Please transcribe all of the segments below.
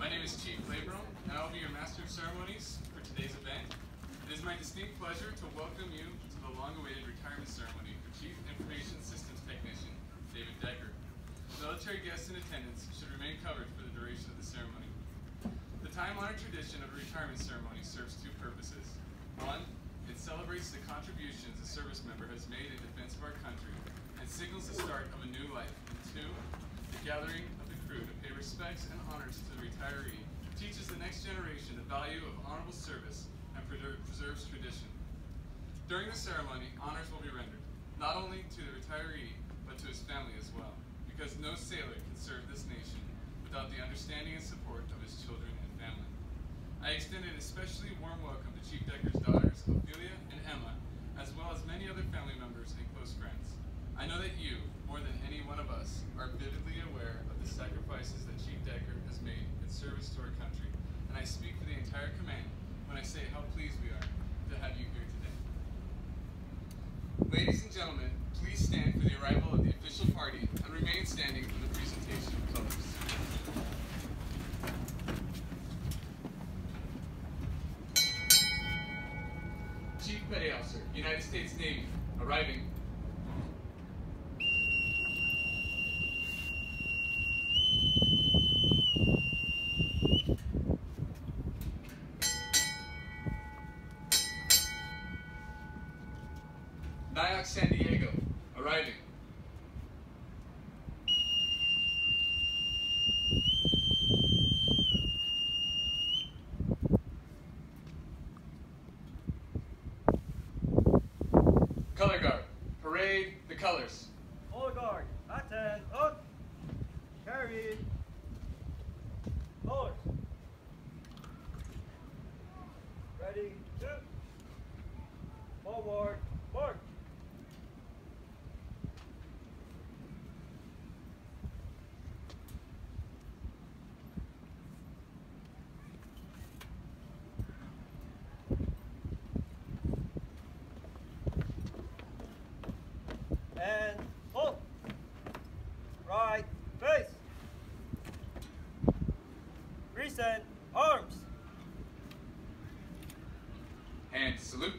My name is Chief Labrum, and I will be your Master of Ceremonies for today's event. It is my distinct pleasure to welcome you to the long-awaited retirement ceremony for Chief Information Systems Technician David Decker. Military guests in attendance should remain covered for the duration of the ceremony. The time-honored tradition of a retirement ceremony serves two purposes. One, it celebrates the contributions a service member has made in defense of our country and signals the start of a new life. And two, the gathering of the crew to pay respects and honors to the retiree teaches the next generation the value of honorable service and preserves tradition. During the ceremony, honors will be rendered, not only to the retiree, but to his family as well, because no sailor can serve this nation without the understanding and support of his children and family. I extend an especially warm welcome to Chief Decker's daughters, Ophelia and Emma, as well as many other family members and close friends. I know that you, more than any one of us, are vividly aware of the sacrifices that Chief Decker has made in service to our country, and I speak for the entire command when I say how pleased we are to have you here today. Ladies and gentlemen, please stand for the arrival of the official party and remain standing for the presentation of colors. Chief Petty Officer, United States Navy, arriving. Niox San Diego, arriving. Color guard, parade the colors. Color guard, attend, up, carry, colors. Ready, two, forward, march. And hold. Right face. Present arms. And salute.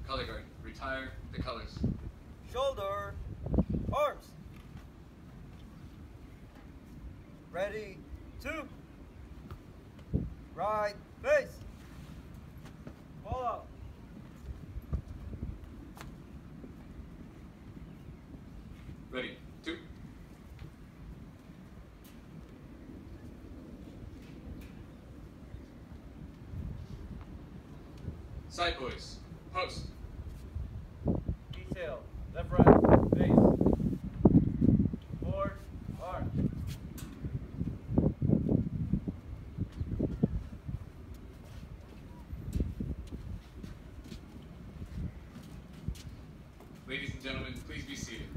Color guard, retire the colors. Shoulder, arms. Ready, two. Right face. Fall out. Ready, two. Side boys, post. Detail, left, right, face. Forward, arm. Ladies and gentlemen, please be seated.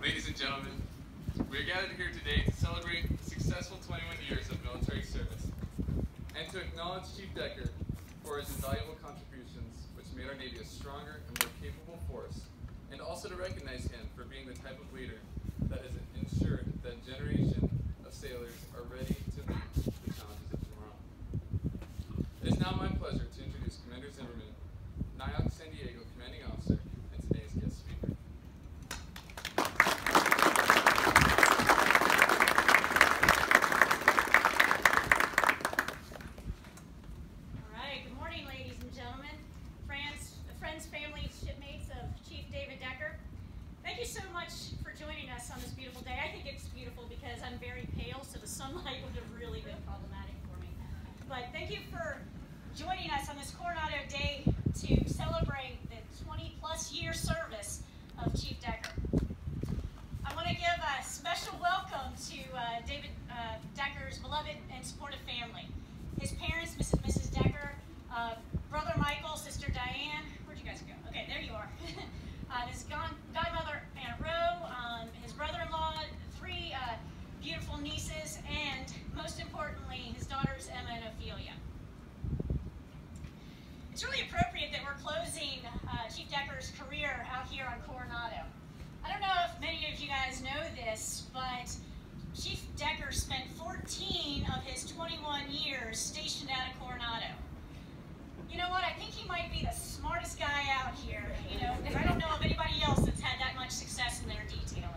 Ladies and gentlemen, We are gathered here today to celebrate the successful 21 years of military service and to acknowledge Chief Decker for his invaluable contributions, which made our Navy a stronger and more capable force, and also to recognize him for being the type of leader that has ensured that a generation of sailors are ready to meet the challenges of tomorrow. It is now my pleasure to introduce Commander Zimmerman, NIOC San Diego Commanding Officer, and today's guest speaker. All right, good morning, ladies and gentlemen, friends, families, shipmates of Chief David Decker. Thank you so much for joining us on this beautiful day. I think it's beautiful because I'm very pale, so the sunlight would have really been problematic for me. But thank you for joining us on this Coronado Day to celebrate the 20-plus year service of Chief Decker. I want to give a special welcome to David Decker's beloved and supportive family. His parents, Mrs. and Mrs. Decker, brother Michael, sister Diane. Where'd you guys go? Okay, there you are. His godmother, Aunt Roe, his brother-in-law, 3 beautiful nieces, and most importantly, his daughters, Emma and Ophelia. It's really appropriate that we're closing Chief Decker's career out here on Coronado. I don't know if many of you guys know this, but Chief Decker spent 14 of his 21 years stationed out of Coronado. You know what? I think he might be the smartest guy out here, because I don't know of anybody else that's had that much success in their detailing.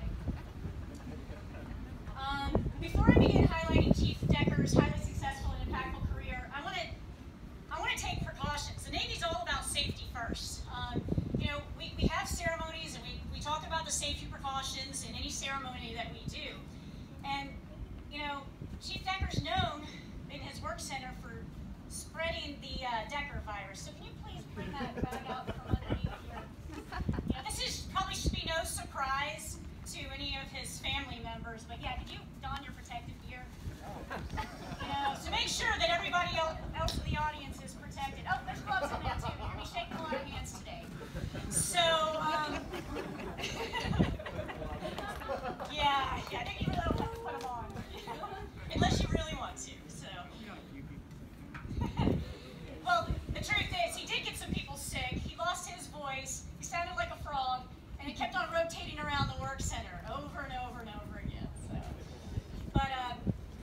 Before I begin highlighting Chief Decker's highly successful and impactful career, I want to take precautions. The Navy's all about safety first. We have ceremonies and we talk about the safety precautions in any ceremony that we do. And, Chief Decker's known in his work center for spreading the Decker virus. So can you please bring that bag out from underneath here? This probably should be no surprise to any of his family members, but yeah, could you don your protective gear? So make sure that everybody else in the audience is protected. Oh, there's gloves in there too. You're going to be shaking a lot of hands today. So, yeah, I think you really don't have to put them on. Unless you really want to, so. Well, the truth is, he did get some people sick. He lost his voice. He sounded like a frog, and it kept on rotating around the work center over and over and over again. So. But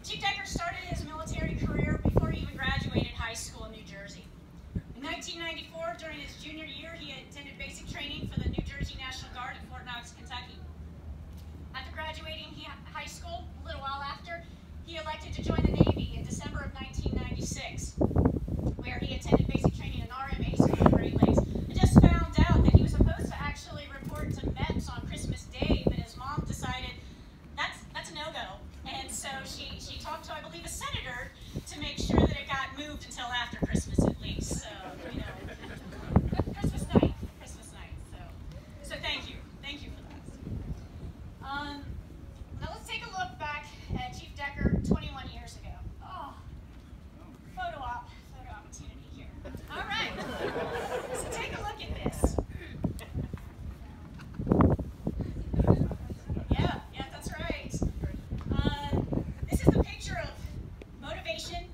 Chief Decker started his military career before he even graduated high school in New Jersey. In 1994, during his junior year, he attended basic training for the New Jersey National Guard at Fort Knox, Kentucky. After graduating high school, a little while after, he elected to join the Navy in December of 1996, where he attended basic training in RMA School in Great Lakes. I just found out that he was supposed to actually report to MEPS on Christmas Day, but his mom decided that's a no-go. And so she talked to, I believe, a senator to make sure that it got moved until after Christmas at least. So, Christmas night. So thank you for that. Now let's take a look back at Chief Decker 21 years ago. Oh, photo opportunity here. All right, so take a look at this. Yeah, that's right. This is the picture of motivation,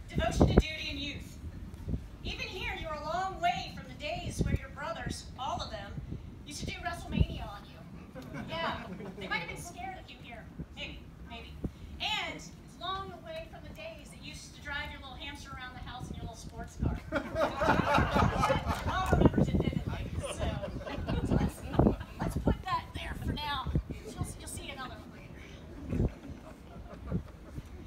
devotion to duty, and youth. Even here, you're a long way from the days where your brothers, all of them, used to do WrestleMania on you. Yeah, they might have been scared of you here. Maybe. And it's long away from the days that you used to drive your little hamster around the house in your little sports car. Your mom remembers it vividly. So let's put that there for now. You'll see another one later.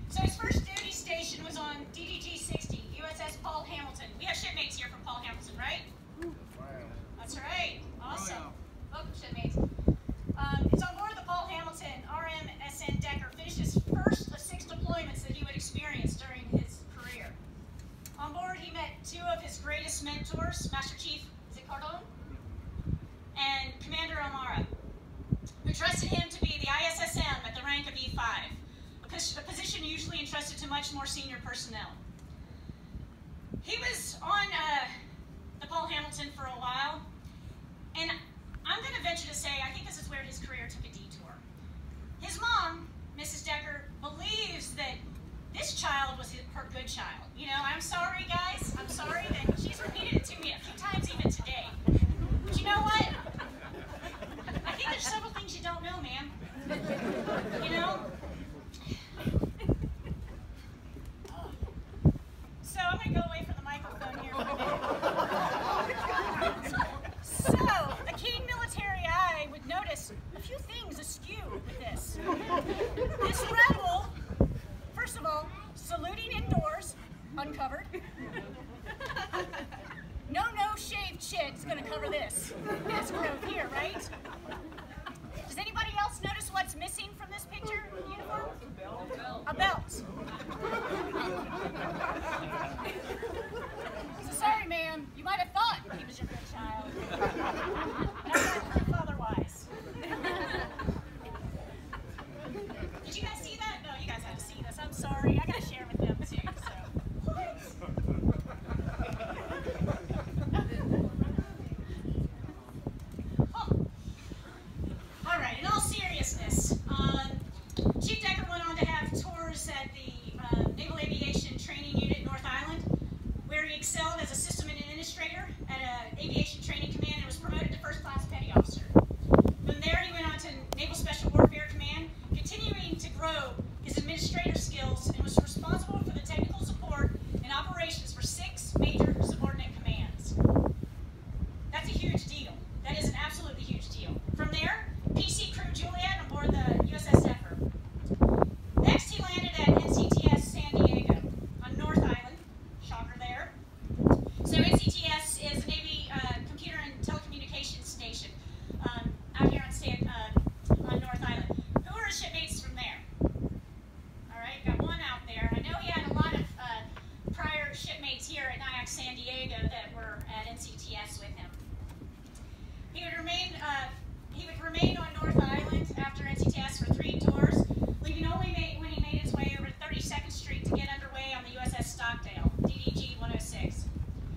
So his first duty station was on DDG 60, USS Paul Hamilton. We have shipmates here from Paul Hamilton, right? That's right. Awesome. Welcome, shipmates. It's on board the Paul Hamilton RMSN Decker finished his first of 6 deployments that he would experience during his career. On board, he met 2 of his greatest mentors, Master Chief Cardone and Commander O'Mara, who trusted him to be the ISSM at the rank of E5, a position usually entrusted to much more senior personnel. He was on the Paul Hamilton for a while, and I'm going to venture to say I think this is where his career took a detour. His her good child. You know, I'm sorry, guys. I'm sorry that she's repeated it to me a few times even today. But you know what? I think there's several things you don't know, ma'am. You know? So I'm going to go away from the microphone here for a minute. So, a keen military eye would notice a few things askew with this. This rebel, first of all, saluting indoors, uncovered. No shaved shit's gonna cover this growth here, right? Does anybody else notice what's missing from this picture uniform? A belt. So sorry, ma'am, you might have thought he was your good child. And I've got proof otherwise. Did you guys see that? No, you guys had to see this. I'm sorry. I gotta share with them too. So. Oh. All right. In all seriousness, Chief Decker went on to have tours at the Naval Aviation Training Unit North Island, where he excelled as a system administrator at an aviation training command and was promoted to first class petty officer. From there, he went on to Naval Special Warfare Command, continuing to grow his administrator skills, and was responsible for the technical support and operations for 6 major subordinate commands. That's a huge deal. That is an absolutely huge deal. From there, PC Crew Juliet on board the USS Zephyr. Next, he landed at NCTS San Diego on North Island. Shocker there. So NCTS is a Navy computer and telecommunications station out here on North Island. Who are his shipmates from there? All right, got one out there. I know he had a lot of prior shipmates here at NIAC San Diego that were at NCTS with him. He would remain on North Island after NCTS for 3 tours, leaving only when he made his way over to 32nd Street to get underway on the USS Stockdale, DDG 106.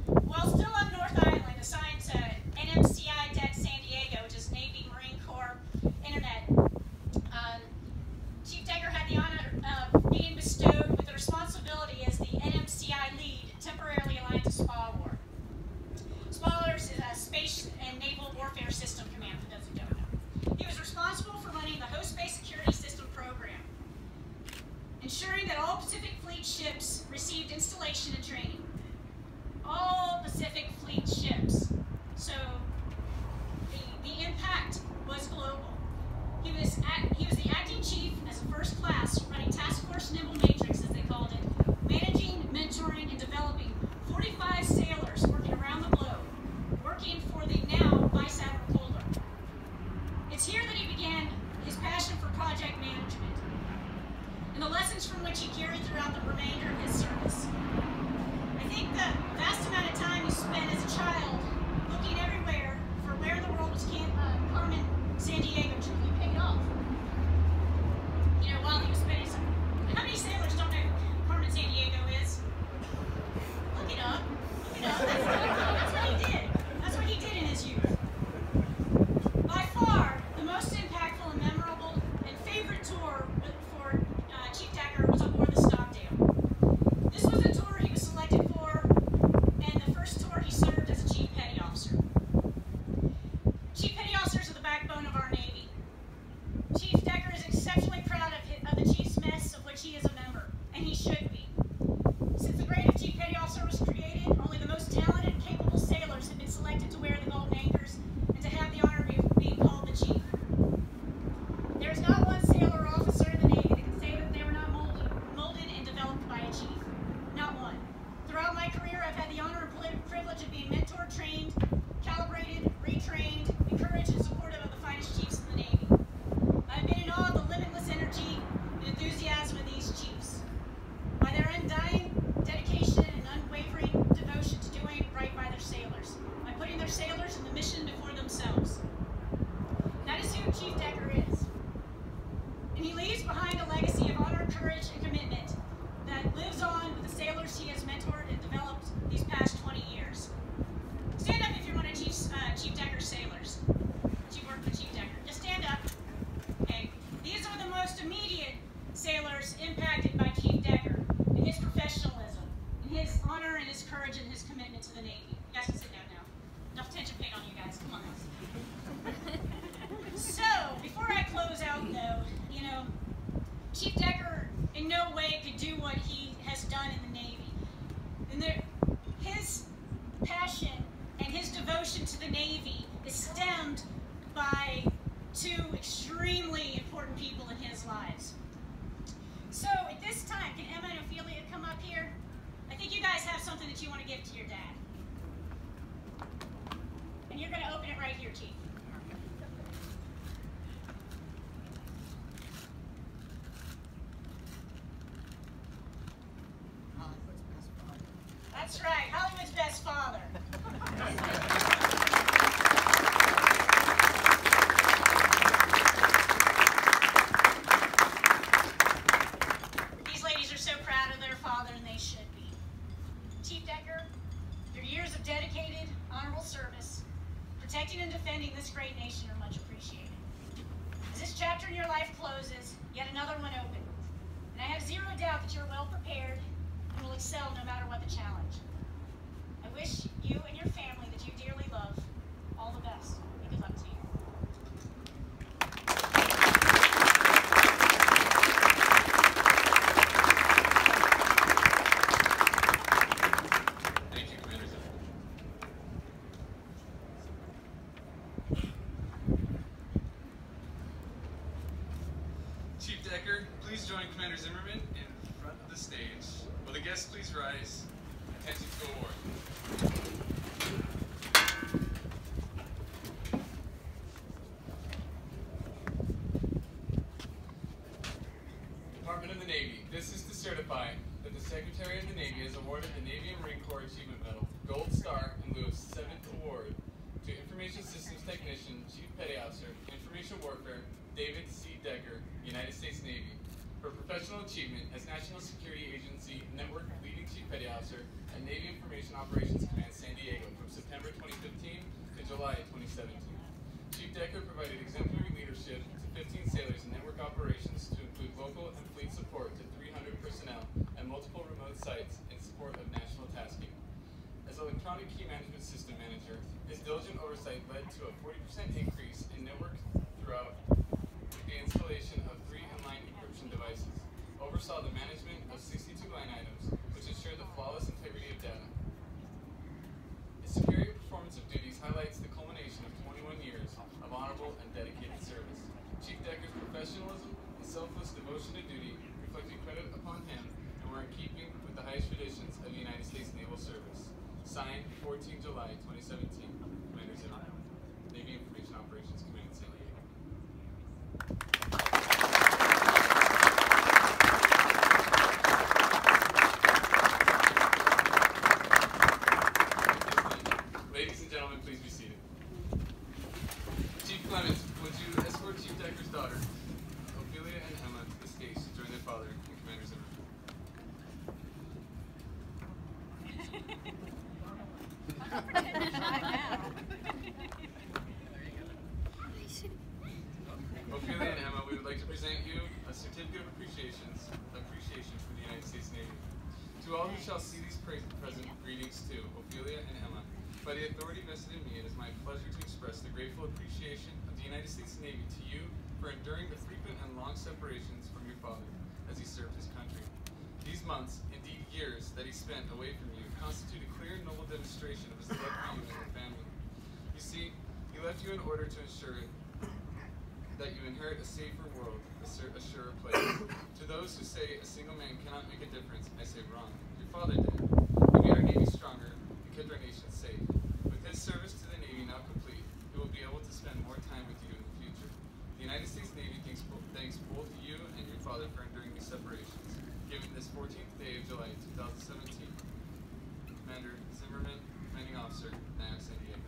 While still on North Island, assigned to NMCI Det San Diego, which is Navy Marine Corps Internet, Chief Decker had the honor of being bestowed with the responsibility as the NMCI lead, temporarily aligned to SPAWAR. SPAWAR is a Space and Naval Warfare System Command, for those who don't know. He was responsible for running the Host Space Security System program, ensuring that all Pacific Fleet ships received installation and training. All Pacific Fleet ships. So the impact was global. He was the acting chief as a first class, running Task Force Nimble Matrix, as they called it, managing, mentoring, and developing 45 sailors working around the globe, working for the now Vice Admiral Calder. It's here that he began his passion for project management and the lessons from which he carried throughout the remainder of his service. I think the vast amount of time he spent as a child looking everywhere for where in the world was Carmen San Diego truly paid off. You know, while he was spending some. How many sailors don't know who Carmen San Diego is? Look it up. Look it up. That's what he did. That's what he did in his youth. By far, the most impactful and memorable and favorite tour for Chief Decker was aboard the Stockdale. This was a tour he was selected for, and the first tour he served as a Chief Petty Officer. Chief Petty Officers are the backbone of our Navy. Chief Decker is exceptionally proud of the Chief's Mess, of which he is a member, and he should be. Since the grade of Chief Petty Officer was created, only the most talented and capable sailors have been selected to wear the golden anchors and to have the honor of being called the Chief. There is not one sailor or officer in the Navy that can say that they were not molded and developed by a chief. Not one. Throughout my career, I've had the honor and privilege of being mentored, trained, calibrated, retrained, encouraged, and supportive of the finest chiefs in the Navy. I've been in awe of the limitless energy and enthusiasm of these chiefs. By their undying dedication and unwavering devotion to doing right by their sailors, by putting their sailors and the mission before themselves. That is who Chief Decker is. And he leaves behind a legacy of honor, courage, and commitment that lives on with the sailors he has mentored and developed these past 20 years. Stand up if you're one of Chief Decker's sailors. If you work with Chief Decker. Just stand up. Okay. These are the most immediate sailors impacted by Chief Decker in his professional courage and his commitment to the Navy. You guys can sit down now. Enough attention paid on you guys. Come on, guys. So, before I close out, though, Chief Decker in no way could do what he has done in the Navy. And his passion and his devotion to the Navy is stemmed by two extremely important people in his lives. So at this time, can Emma and Ophelia come up here? I think you guys have something that you want to give to your dad. And you're going to open it right here, Chief. That's right, Hollywood's best father. These ladies are so proud of their father, and they should be. Chief Decker, your years of dedicated, honorable service, protecting and defending this great nation are much appreciated. As this chapter in your life closes, yet another one opens. And I have zero doubt that you're well prepared and will excel no matter what the challenge. I wish you and your family that you dearly love all the best, and good luck to you. Thank you, Commander Zimmerman. Chief Decker, please join Commander Zimmerman in front of the stage. Will the guests please rise? Attention to award. Department of the Navy, this is to certify that the Secretary of the Navy has awarded the Navy and Marine Corps Achievement Medal, Gold Star, in lieu of 7th award to Information Systems Technician, Chief Petty Officer, Information Warfare, David C. Decker, United States Navy, for professional achievement as National Security Agency Network Leading Chief Petty Officer at Navy Information Operations Command San Diego from September 2015 to July 2017. Chief Decker provided exemplary leadership to 15 sailors in network operations to include local and fleet support to 300 personnel at multiple remote sites in support of national tasking. As Electronic Key Management System Manager, his diligent oversight led to a 40% increase in network throughout the installation of 3 inline encryption devices, oversaw the management of 62 line items, which ensured the flawless integrity of data. His superior performance of duties highlights the culmination of 21 years of honorable and dedicated service. Chief Decker's professionalism and selfless devotion to duty reflected credit upon him and were in keeping with the highest traditions of the United States Naval Service. Signed, 14 July 2017, Commander Zimmerman, Navy Information Operations Command, San Diego. Ladies and gentlemen, please be seated. Chief Clements, would you escort Chief Decker's daughter, Ophelia and Emma, to the stage to join their father and Commander Zimmerman? Ophelia and Emma, we would like to present you a certificate of appreciation from the United States Navy. To all who shall see these present greetings to Ophelia and Emma. By the authority vested in me, it is my pleasure to express the grateful appreciation of the United States Navy to you for enduring the frequent and long separations from your father as he served his country. These months, indeed years, that he spent away from you constitute a clear and noble demonstration of his love for you and your family. You see, he left you in order to ensure that you inherit a safer world, a surer place. To those who say a single man cannot make a difference, I say wrong. Your father did. He made our Navy stronger and kept our nation safe. With his service to the Navy now complete, he will be able to spend more time with you in the future. The United States Navy thanks both you and your father for enduring these separations. Given this 14th day of July 2017, Commander Zimmerman, Commanding Officer, NAV San Diego.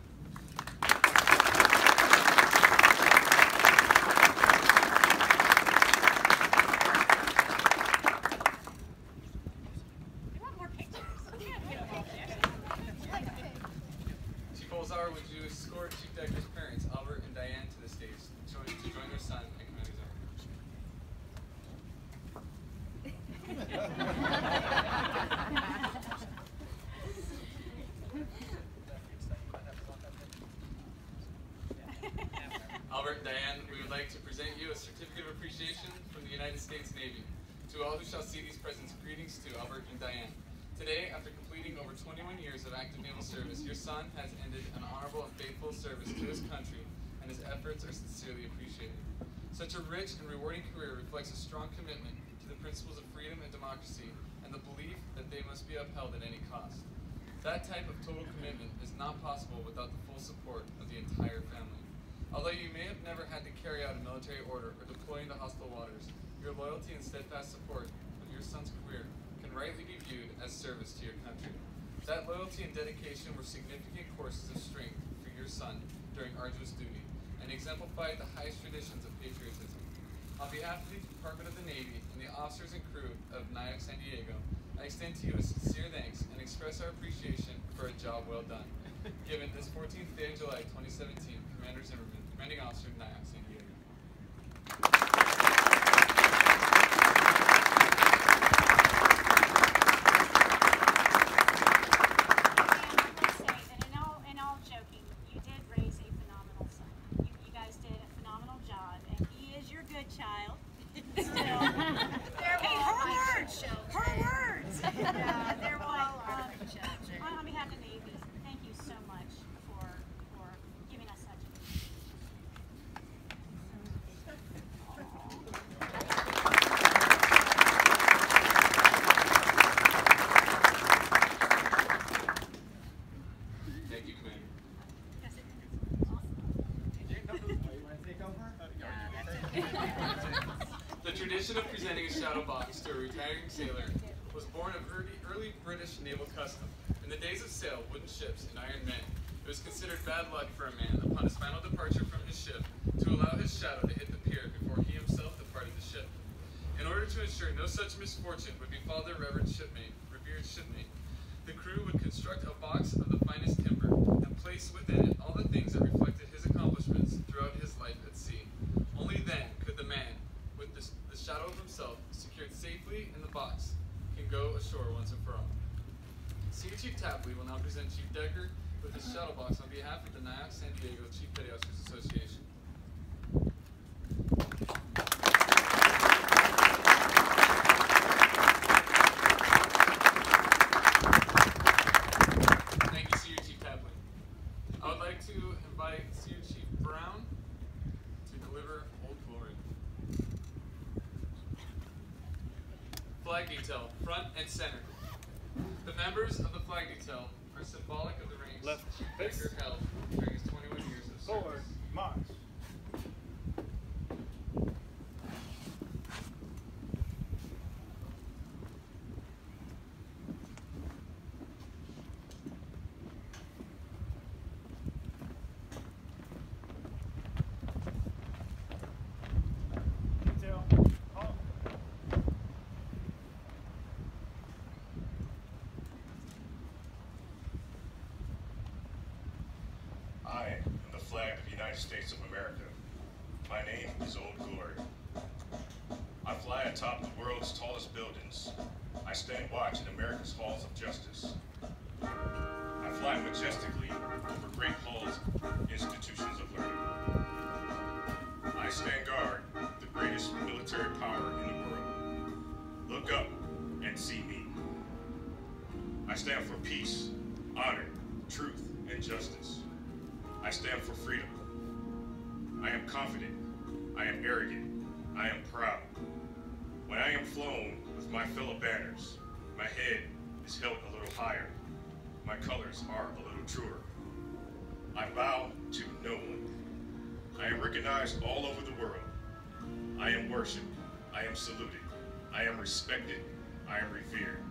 Would you escort Chief Decker's parents, Albert and Diane, to the stage to join their son and Commander Zimmerman? certificate of appreciation from the United States Navy. To all who shall see these presents, greetings to Albert and Diane. Today, after completing over 21 years of active naval service, your son has ended an honorable and faithful service to his country, and his efforts are sincerely appreciated. Such a rich and rewarding career reflects a strong commitment to the principles of freedom and democracy, and the belief that they must be upheld at any cost. That type of total commitment is not possible without the full support of the entire family. Although you may have never had to carry out a military order or deploy into hostile waters, your loyalty and steadfast support of your son's career can rightly be viewed as service to your country. That loyalty and dedication were significant courses of strength for your son during arduous duty, and exemplified the highest traditions of patriotism. On behalf of the Department of the Navy and the officers and crew of NIAC San Diego, I extend to you a sincere thanks and express our appreciation for a job well done. Given this 14th day of July 2017, Commander Zimmerman, Commanding Officer, NIAC San Diego. On behalf of the Navy, thank you so much for giving us such a Thank you, Commander. Yes, it is. The tradition of presenting a shadow box to a retiring sailor was born of early British naval custom. In the days of sail, wooden ships, and iron men, it was considered bad luck for a man upon his final departure from his ship to allow his shadow to hit the pier before he himself departed the ship. In order to ensure no such misfortune would befall their revered shipmate, the crew would construct a box of the finest timber and place within it all the things that reflected his accomplishments throughout his life at sea. Only then could the man, with the shadow of himself secured safely in the box, can go ashore once and for all. Senior Chief Tapley will now present Chief Decker with his shadow box on behalf of the NIAC San Diego Chief Petty Officers Association. Thank you, Senior Chief Tapley. I would like to invite Senior Chief Brown to deliver Old Glory. Flag detail, front and center. The members of the flag detail are symbolic of the ranks Left Chief face. Decker held during his 21 years of Forward, service. march. Detail, halt. I am the flag of the United States of America. My name is Old Glory. I fly atop the world's tallest buildings. I stand watch in America's halls of justice. I fly majestically over great halls, institutions of learning. I stand guard the greatest military power in the world. Look up and see me. I stand for peace, honor, truth, and justice. I stand for freedom. I am confident. I am arrogant. I am proud. When I am flown with my fellow banners, my head is held a little higher. My colors are a little truer. I bow to no one. I am recognized all over the world. I am worshipped. I am saluted. I am respected. I am revered.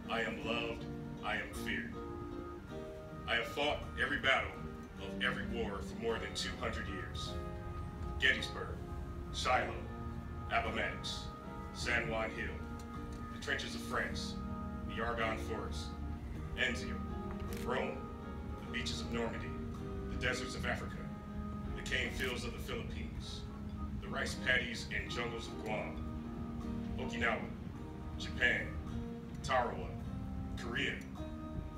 I am loved. I am feared. I have fought every battle of every war for more than 200 years. Gettysburg, Shiloh, Appomattox, San Juan Hill, the trenches of France, the Argonne Forest, Anzio, Rome, the beaches of Normandy, the deserts of Africa, the cane fields of the Philippines, the rice paddies and jungles of Guam, Okinawa, Japan, Tarawa, Korea,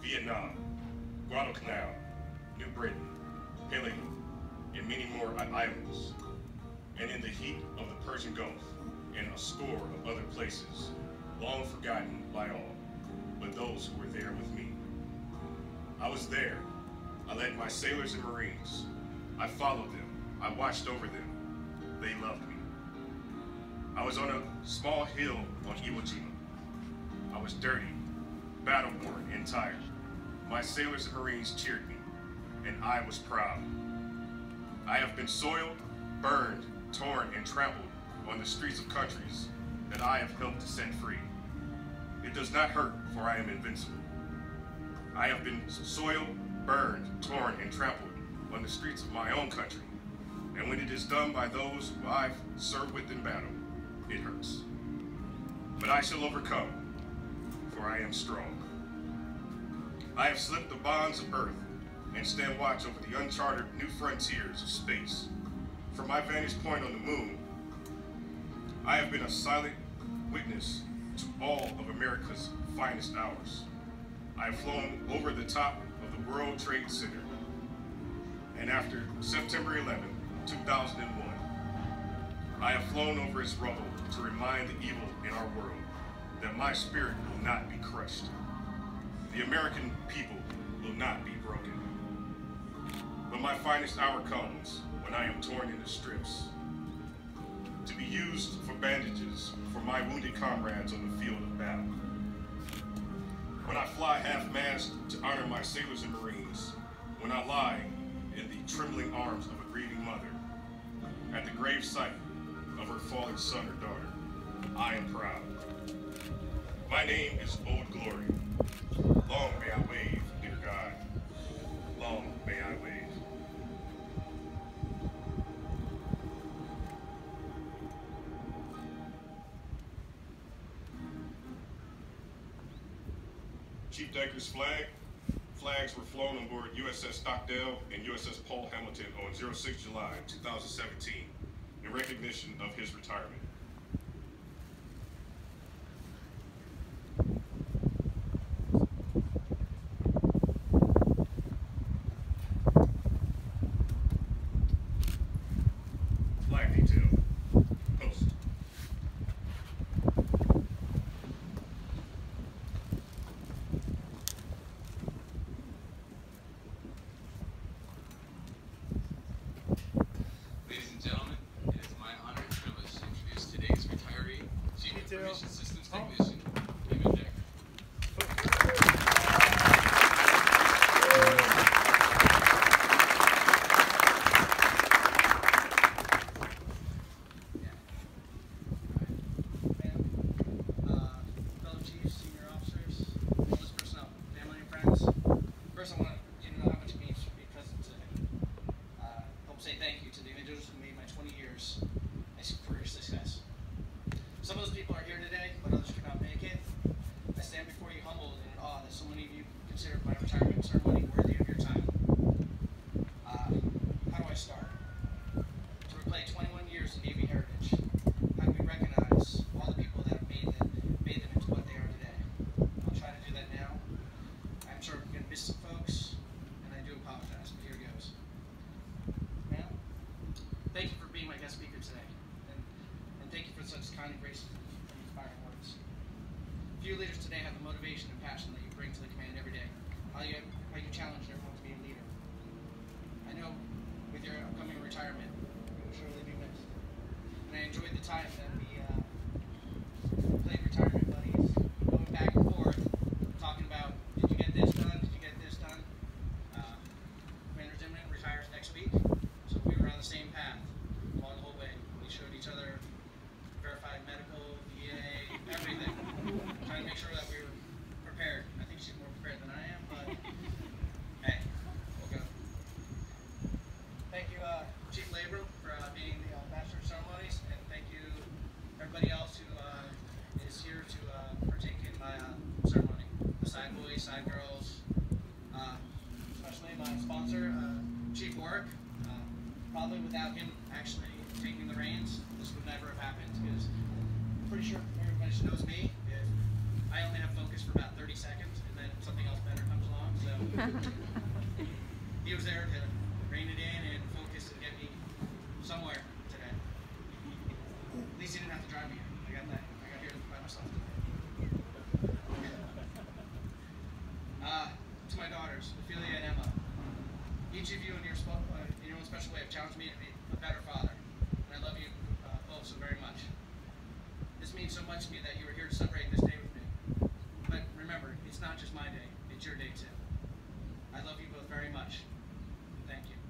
Vietnam, Guadalcanal, New Britain, Peleon, and many more islands. and in the heat of the Persian Gulf, and a score of other places, long forgotten by all, but those who were there with me. I was there. I led my sailors and Marines. I followed them. I watched over them. They loved me. I was on a small hill on Iwo Jima. I was dirty, battle-worn, and tired. My sailors and Marines cheered me, and I was proud. I have been soiled, burned, torn, and trampled on the streets of countries that I have helped to set free. It does not hurt, for I am invincible. I have been soiled, burned, torn, and trampled on the streets of my own country. And when it is done by those who I've served with in battle, it hurts. But I shall overcome, for I am strong. I have slipped the bonds of earth and stand watch over the uncharted new frontiers of space. From my vantage point on the moon, I have been a silent witness to all of America's finest hours. I have flown over the top of the World Trade Center. And after September 11, 2001, I have flown over its rubble to remind the evil in our world that my spirit will not be crushed. The American people will not be broken. But my finest hour comes when I am torn into strips, to be used for bandages for my wounded comrades on the field of battle. When I fly half-mast to honor my sailors and Marines, when I lie in the trembling arms of a grieving mother, at the grave site of her fallen son or daughter, I am proud. My name is Old Glory. Long may I wave, dear God. Long may I wave. Chief Decker's flags were flown on board USS Stockdale and USS Paul Hamilton on 06 July 2017 in recognition of his retirement. Flag detail. Post. Ladies and gentlemen, it is my honor and privilege to introduce today's retiree, Chief Information Systems Technician, David Decker. Fellow chiefs, senior officers, all personnel, family and friends. First, I want you to know how much it means to be present today. I hope to say thank you to the individuals who made my 20 years a career success. Some of those people are here today, but others could not make it. I stand before you humbled and in awe that so many of you considered my retirement ceremony worthy of your time. How do I start? To replay 21 years of Navy heritage, how do we recognize all the people that have made them into what they are today? I'll try to do that now. I'm sure we're going to miss some folks, and I do apologize, but here goes. Ma'am, thank you for being my guest speaker today, and thank you for such kind and gracious and inspiring words. Few leaders today have the motivation and passion that you bring to the command every day. How you challenge everyone to be a leader. I know with your upcoming retirement, you will surely be missed. And I enjoyed the time that we played retirement buddies, going back and forth, talking about, did you get this done? Did you get this done? Commander Zimmerman retires next week, so we were on the same path along the whole way. We showed each other verified medical, VA, everything, trying to make sure that we were prepared. I think she's more prepared than I am, but hey, we'll go. Thank you, Chief Labor, for being the Master of Ceremonies, and thank you everybody else who is here to partake in my ceremony. The side boys, side girls, especially my sponsor, Chief Warwick. Probably without him actually taking the reins, this would never have happened, because I'm pretty sure everybody knows me. If I only have focus for about 30 seconds, and then something else better comes along, so he was there to rein it in and focus and get me somewhere today. drive me here. I got here by myself today. To my daughters, Ophelia and Emma, each of you in your own special way have challenged me to be a better father, and I love you both so very much. This means so much to me that you are here to celebrate this day with me. But remember, it's not just my day, it's your day too. I love you both very much. Thank you.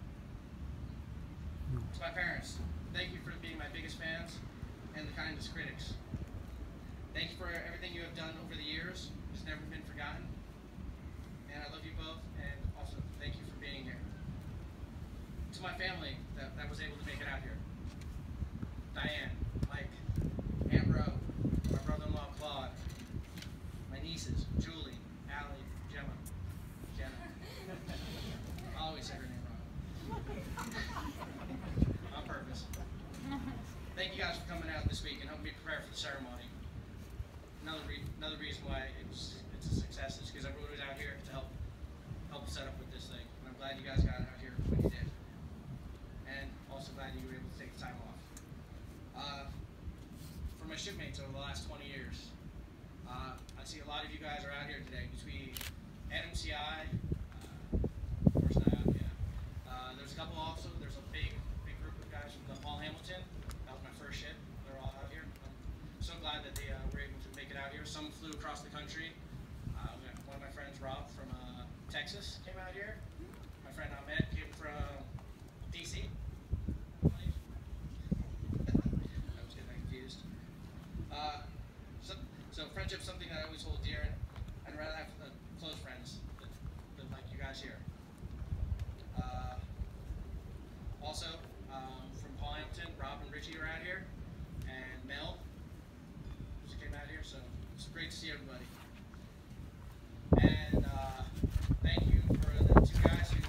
To my parents, thank you for being my biggest fans and the kindest critics. Thank you for everything you have done over the years. It's never been forgotten. And I love you both, and also thank you for being here. To my family that was able to make it out here. Diane, Mike, Aunt Ro, my brother-in-law Claude, my nieces, Julie, Allie, Jenna. I always say her name wrong. On purpose. Thank you guys for coming out this week and helping me prepare for the ceremony. Another reason why it's a success is because everyone was out here to help set up with this thing. And I'm glad you guys got out here when you did. And also glad you were able to take the time off. For my shipmates over the last 20 years, I see a lot of you guys are out here today between NMCI, of course not out yet. There's a couple also, there's a big group of guys from the Paul Hamilton. That was my first ship. They're all out here. I'm so glad that they were able to make it out here. Some flew across the country. One of my friends, Rob, from Texas, came out here. My friend Ahmed came from DC. I was getting confused. So friendship's something that I always hold dear, and I'd rather have close friends than like you guys here. Also, from Paul Hamilton, Rob and Richie are out here, and Mel just came out here, so it's great to see everybody. And thank you for the two guys who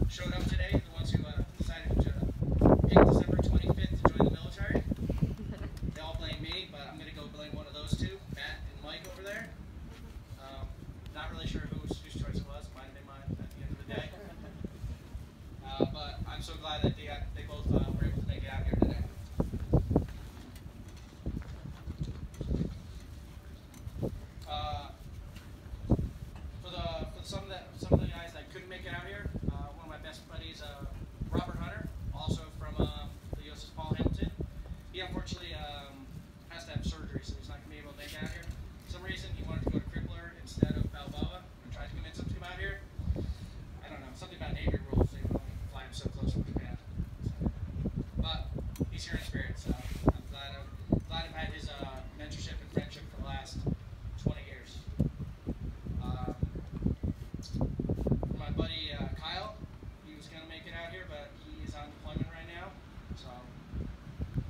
showed up today, the ones who decided to pick December 25th to join the military. They all blame me, but I'm going to go blame one of those two, Matt and Mike over there. Not really sure whose choice it was. Might have been mine at the end of the day. But I'm so glad that they both were able to make it out here today. Some of the guys that couldn't make it out here, one of my best buddies, Robert Hunter, also from the USS Paul Hamilton. He unfortunately has to have surgery, so he's not going to be able to make it out here. For some reason, he wanted to go to Crippler instead of Balboa. I tried to convince him to come out here. I don't know, something about Navy rules, they don't fly him so close from Japan. So, but he's here in spirit, so I'm glad I've had his mentorship and friendship for the last 20 years. My buddy Kyle, he was going to make it out here, but he is on deployment right now. So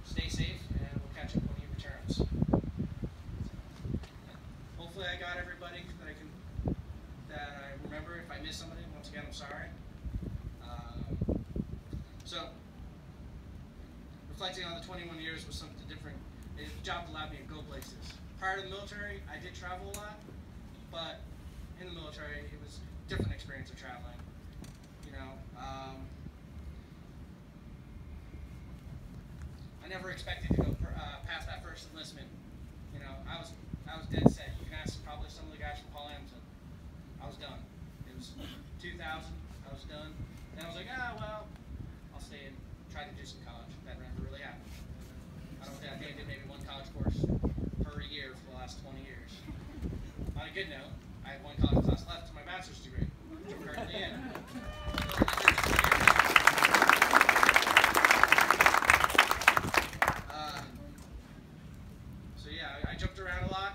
stay safe, and we'll catch up when he returns. Hopefully, I got everybody that I remember. If I missed somebody, once again, I'm sorry. So reflecting on the 21 years was something different. The job allowed me to go places. Prior to the military, I did travel a lot, but in the military, it was a different experience of traveling. You know, I never expected to go past that first enlistment. You know, I was dead set. You can ask probably some of the guys from Paul Hamilton. I was done. It was 2000. I was done. And I was like, well, I'll stay and try to do some college. That never really happened. I think I did maybe one college course per year for the last 20 years. On a good note, I have one college class left to my bachelor's degree, which I'm currently in. So yeah, I jumped around a lot.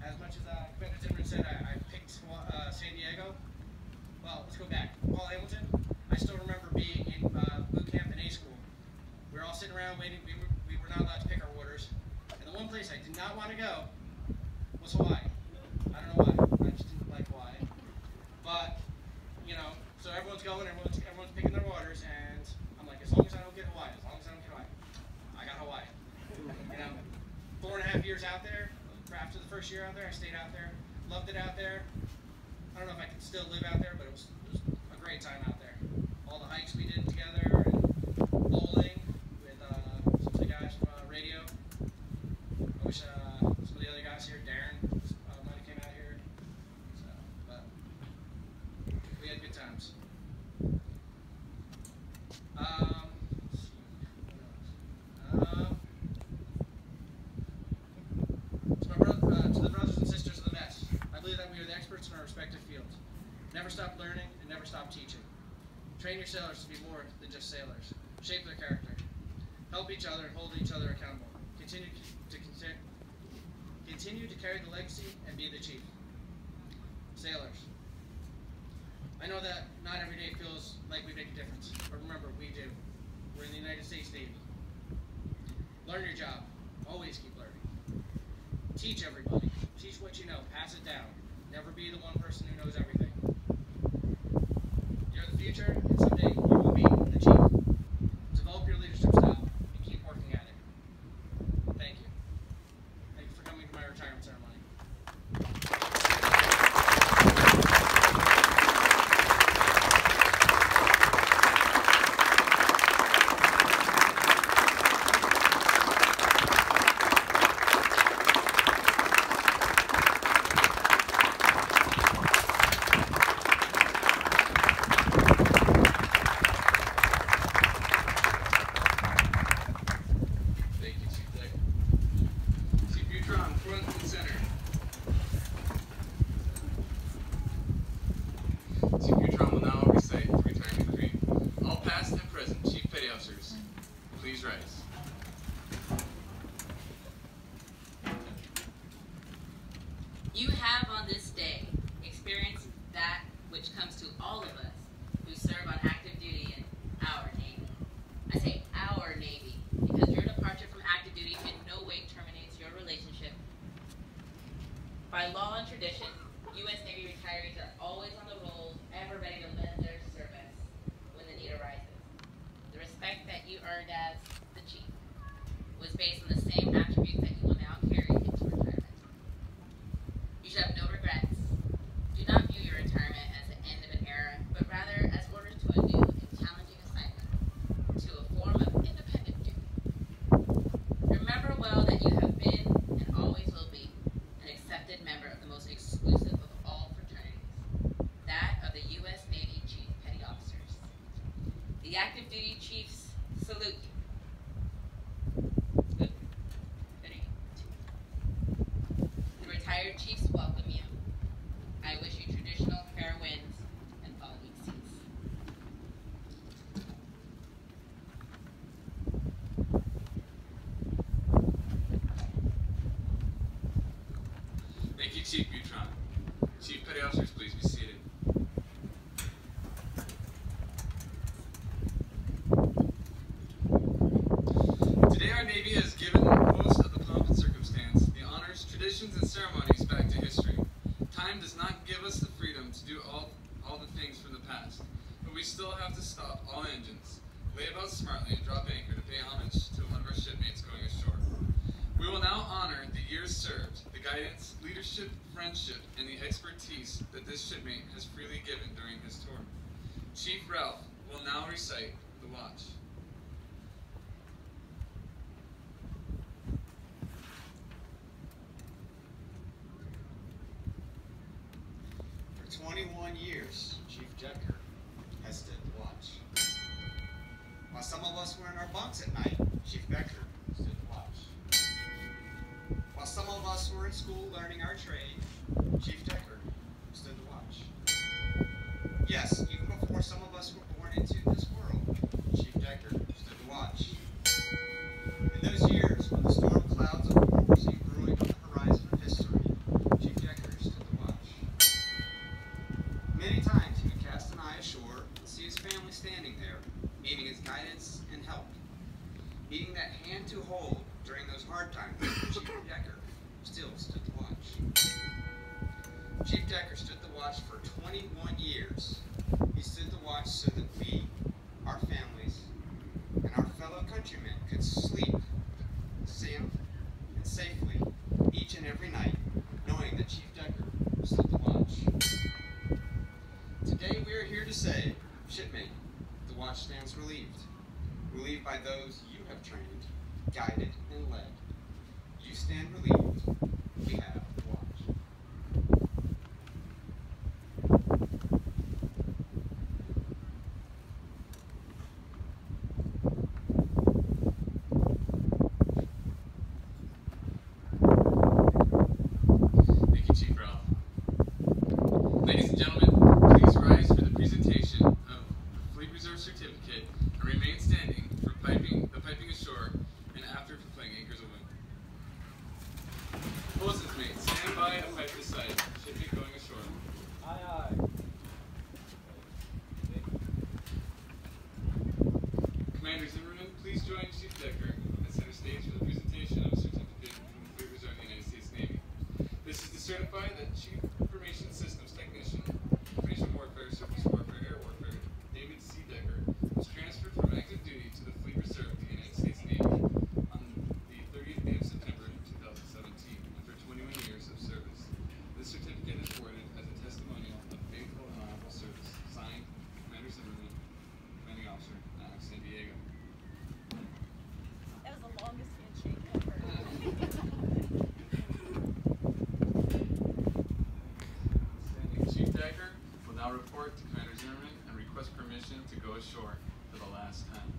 As much as Commander Zimmerman said, I picked San Diego. Well, let's go back. Paul Hamilton, I still remember being in boot camp in A school. We were all sitting around waiting. We were not allowed to pick our orders. And the one place I did not want to go was Hawaii. I don't know why. I just didn't like Hawaii. But, you know, so everyone's going, everyone's picking their orders, and I'm like, as long as I don't get Hawaii, I got Hawaii. You know, 4.5 years out there. After the first year out there, I stayed out there, loved it out there. I don't know if I could still live out there, but it was a great time out there. All the hikes we did together, and bowling with some of the guys from Never stop learning and never stop teaching. Train your sailors to be more than just sailors. Shape their character. Help each other and hold each other accountable. Continue to carry the legacy and be the chief. Sailors. I know that not every day feels like we make a difference, but remember, we do. We're in the United States Navy. Learn your job. Always keep learning. Teach everybody. Teach what you know. Pass it down. Never be the one person who knows everything. You're the future, and someday you will be the chief. Develop your leadership style and keep working at it. Thank you. Thank you for coming to my retirement ceremony. CPO will now recite the retirement decree. All past and present Chief Petty Officers, please rise. You have on this day experienced that which comes to all of us who serve on active duty in our Navy. I say our Navy because your departure from active duty in no way terminates your relationship. By law and tradition, U.S. Navy retirees are always on the rolls, ever ready to lend their service when the need arises. The respect that you earned as the chief was based on the same attributes that you will now carry into retirement. You should have no regrets. Do not view your retirement as the end of an era, but rather as orders to a new and challenging assignment, to a form of independent duty. Remember well that you have been and always will be an accepted member of the most exclusive of all fraternities, that of the U.S. Navy Chief Petty Officers. The active duty chiefs salute you. Good. The retired chiefs welcome you. I wish you traditional fair winds and following seas. Thank you, Chief Butron. Chief Petty Officers, please be seated. Today our Navy has given most of the pomp and circumstance, the honors, traditions, and ceremonies back to history. Time does not give us the freedom to do all the things from the past, but we still have to stop all engines, lay about smartly, and drop anchor to pay homage to one of our shipmates going ashore. We will now honor the years served, the guidance, leadership, friendship, and the expertise that this shipmate has freely given during his tour. Chief Ralph will now recite the watch. For 21 years, Chief Decker has stood the watch. While some of us were in our bunks at night, Chief Decker stood the watch. While some of us were in school learning our trade, Chief Decker stood the watch. Yes, even before some of us were born into this world, Chief Decker stood the watch. In those years when the storm clouds of war seemed brewing on the horizon of history, Chief Decker stood the watch. Many times he would cast an eye ashore and see his family standing there, needing his guidance and help. Needing that hand to hold during those hard times, Chief Decker still stood the watch. Chief Decker stood the watch for 21 years. He stood the watch so that we, our families, and our fellow countrymen could sleep safe and safely each and every night, knowing that Chief Decker stood the watch. Today we are here to say, shipmate, the watch stands relieved. Relieved by those you have trained, guided, and led. You stand relieved. We have the watch. Thank you, Chief Ralph. Ladies and gentlemen, please Bosun's mate, stand by and pipe this side. Should be going ashore. Aye, aye. Commander Zimmerman, please join Chief Decker at center stage for the presentation of a certificate from the Fleet Reserve of the United States Navy. This is to certify that Chief Information Systems Technician, Information Warfare, Surface Warfare, Air Warfare, David C. Decker, was transferred from active duty to the Fleet Reserve of the United States Navy on the 30th day of September 2017 after 21 years of service. This certificate is awarded as a testimonial of faithful and honorable service. Signed, Commander Zimmerman, Commanding Officer, San Diego. That was the longest handshake ever. Standing Chief Decker will now report to Commander Zimmerman and request permission to go ashore for the last time.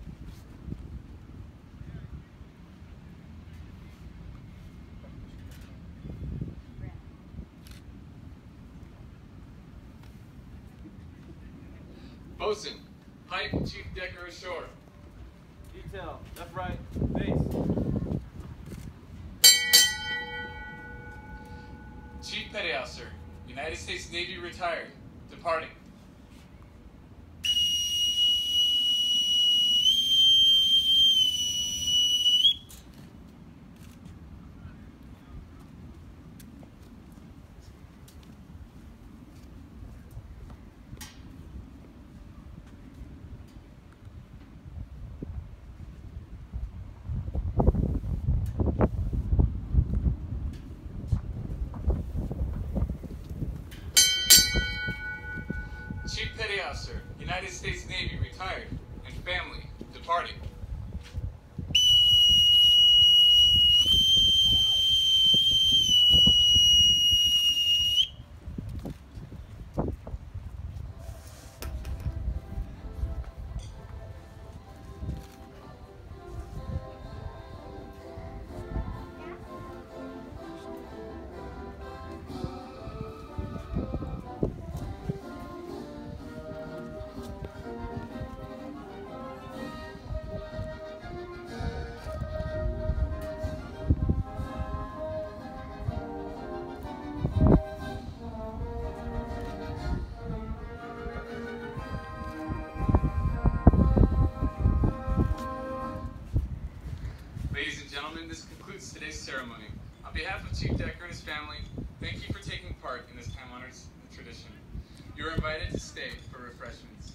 Bosun, pipe Chief Decker ashore. Detail. Left, right. Base. Chief Petty Officer, United States Navy retired, departing. Chief Petty Officer, United States Navy retired, and family departing. Ladies and gentlemen, this concludes today's ceremony. On behalf of Chief Decker and his family, thank you for taking part in this time-honored tradition. You are invited to stay for refreshments.